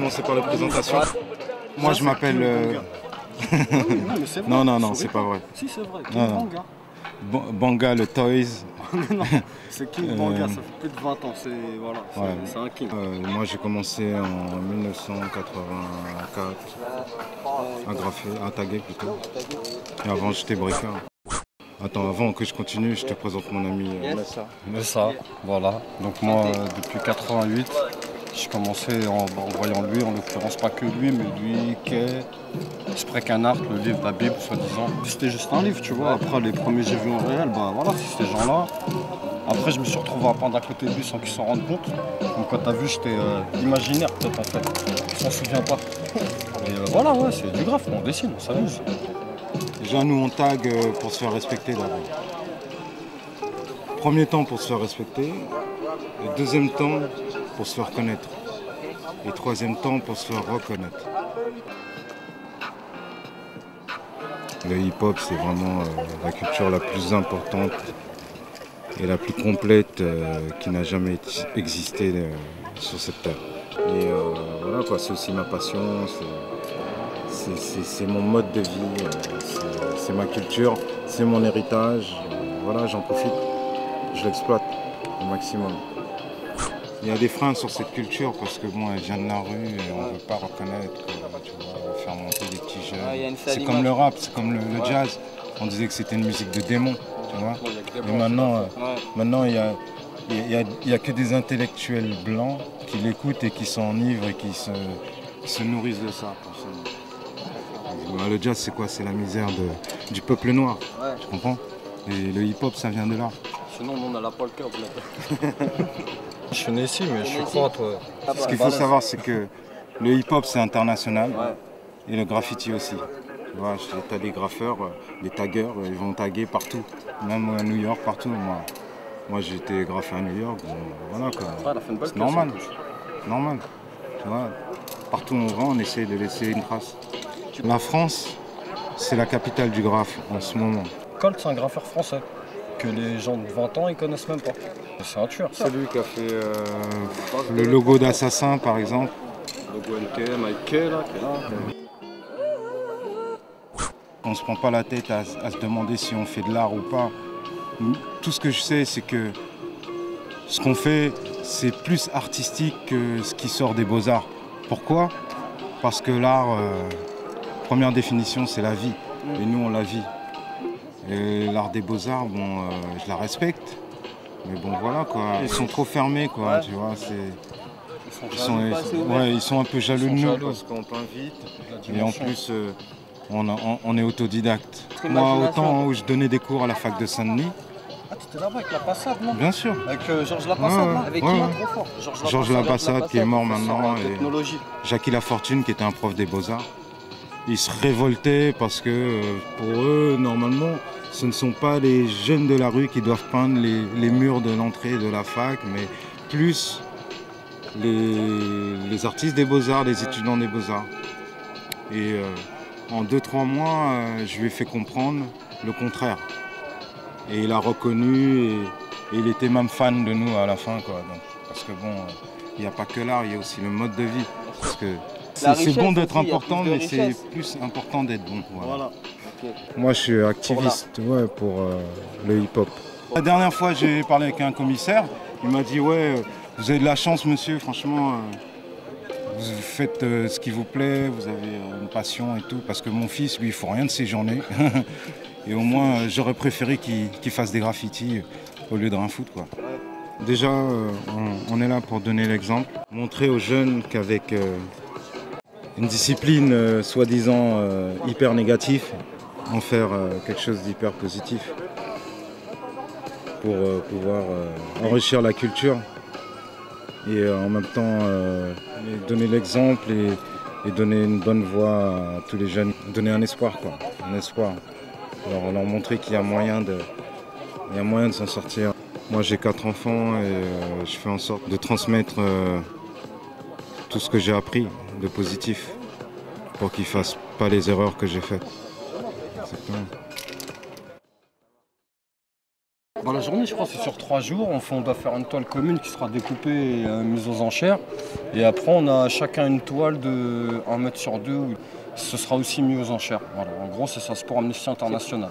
commencer par la présentation. Moi, je m'appelle... Non, non, non, c'est pas vrai. Si, c'est vrai. Non, non. Banga, le Toys. Non, c'est King Banga, ça fait plus de 20 ans. C'est voilà, Ouais. c'est un King. Moi, j'ai commencé en 1984 à graffer, à taguer plutôt. Et avant, j'étais breaker. Attends, avant que je continue, je te présente mon ami Messa. Messa, voilà. Donc moi, depuis 88, j'ai commencé en voyant lui, en l'occurrence pas que lui, mais lui, Kay, Sprekenhart, le livre de la Bible, soi-disant. C'était juste un livre, tu vois. Après, les premiers que j'ai vus en réel, bah voilà, c'est ces gens-là. Après, je me suis retrouvé à peindre à côté de lui sans qu'il s'en rende compte. Donc quand t'as vu, j'étais imaginaire peut-être en fait. Il s'en souvient pas. Et voilà, ouais, c'est du graphe, on dessine, on s'amuse. Déjà, nous, on tag pour se faire respecter d'abord. Premier temps pour se faire respecter. Et deuxième temps pour se faire connaître. Et troisième temps pour se faire reconnaître. Le hip-hop, c'est vraiment la culture la plus importante et la plus complète qui n'a jamais existé sur cette terre. Et voilà quoi, c'est aussi ma passion, c'est mon mode de vie, c'est ma culture, c'est mon héritage. Voilà, j'en profite, je l'exploite au maximum. Il y a des freins sur cette culture parce que bon, elle vient de la rue et on ne veut pas reconnaître, tu vois, faire monter des petits jeunes. C'est comme le rap, c'est comme le jazz. On disait que c'était une musique de démon, tu vois. Et maintenant il y a que des intellectuels blancs qui l'écoutent et qui s'enivrent et qui se nourrissent de ça. Le jazz, c'est quoi? C'est la misère du peuple noir, tu comprends? Et le hip-hop, ça vient de là. Sinon, on n'a pas le cœur. Je suis né ici, mais je suis quoi, toi? Ce qu'il faut savoir, c'est que le hip-hop, c'est international et le graffiti aussi. Tu vois, tu as des graffeurs, des taggeurs, ils vont taguer partout, même à New York, partout. Moi j'ai été graffé à New York, voilà quoi. C'est normal, normal. Tu vois, partout où on va, on essaie de laisser une trace. La France, c'est la capitale du graphe en ce moment. Colt, c'est un graffeur français que les gens de 20 ans ils connaissent même pas. C'est un tueur. C'est lui qui a fait le logo d'Assassin par exemple. Le logo NK, Mike là, qui est là. On ne se prend pas la tête à se demander si on fait de l'art ou pas. Tout ce que je sais, c'est que ce qu'on fait, c'est plus artistique que ce qui sort des beaux-arts. Pourquoi? Parce que l'art, première définition, c'est la vie. Et nous, on la vit. Et l'art des beaux-arts, bon, je la respecte. Mais bon, voilà, quoi. Ils sont trop fermés, quoi, tu vois. Ils sont un peu jaloux de nous parce qu'on peint vite. Et en plus, on est autodidacte. Moi, autant où je donnais des cours à la fac de Saint-Denis. Ah, tu étais là-bas avec Lapassade, non? Bien sûr. Avec Georges Lapassade, là? Avec qui? Trop fort. Georges Lapassade, qui est mort maintenant. Et Jackie Lafortune, qui était un prof des Beaux-Arts. Ils se révoltaient parce que, pour eux, normalement, ce ne sont pas les jeunes de la rue qui doivent peindre les murs de l'entrée de la fac, mais plus les artistes des Beaux-Arts, les étudiants des Beaux-Arts. Et en 2-3 mois, je lui ai fait comprendre le contraire. Et il a reconnu et il était même fan de nous à la fin, quoi. Donc, parce que bon, il n'y a pas que l'art, il y a aussi le mode de vie. Parce que c'est bon d'être important, mais c'est plus important d'être bon. Voilà. Okay. Moi, je suis activiste pour le hip-hop. La dernière fois, j'ai parlé avec un commissaire. Il m'a dit, ouais, vous avez de la chance, monsieur, franchement. Vous faites ce qui vous plaît, vous avez une passion et tout. Parce que mon fils, lui, il ne faut rien de ses journées. Et au moins, j'aurais préféré qu'il fasse des graffitis au lieu de rien foutre, quoi. Déjà, on est là pour donner l'exemple. Montrer aux jeunes qu'avec une discipline soi-disant hyper négative, en faire quelque chose d'hyper positif. Pour pouvoir enrichir la culture. Et en même temps, donner l'exemple et donner une bonne voix à tous les jeunes. Donner un espoir, quoi. Un espoir. Leur montrer qu'il y a moyen de s'en sortir. Moi j'ai 4 enfants et je fais en sorte de transmettre tout ce que j'ai appris de positif pour qu'ils ne fassent pas les erreurs que j'ai faites. Exactement. Dans la journée, je crois que c'est sur 3 jours. On doit faire une toile commune qui sera découpée et mise aux enchères. Et après, on a chacun une toile de 1 mètre sur 2. Ce sera aussi mis aux enchères. Voilà. En gros, c'est ça, Sport Amnesty International.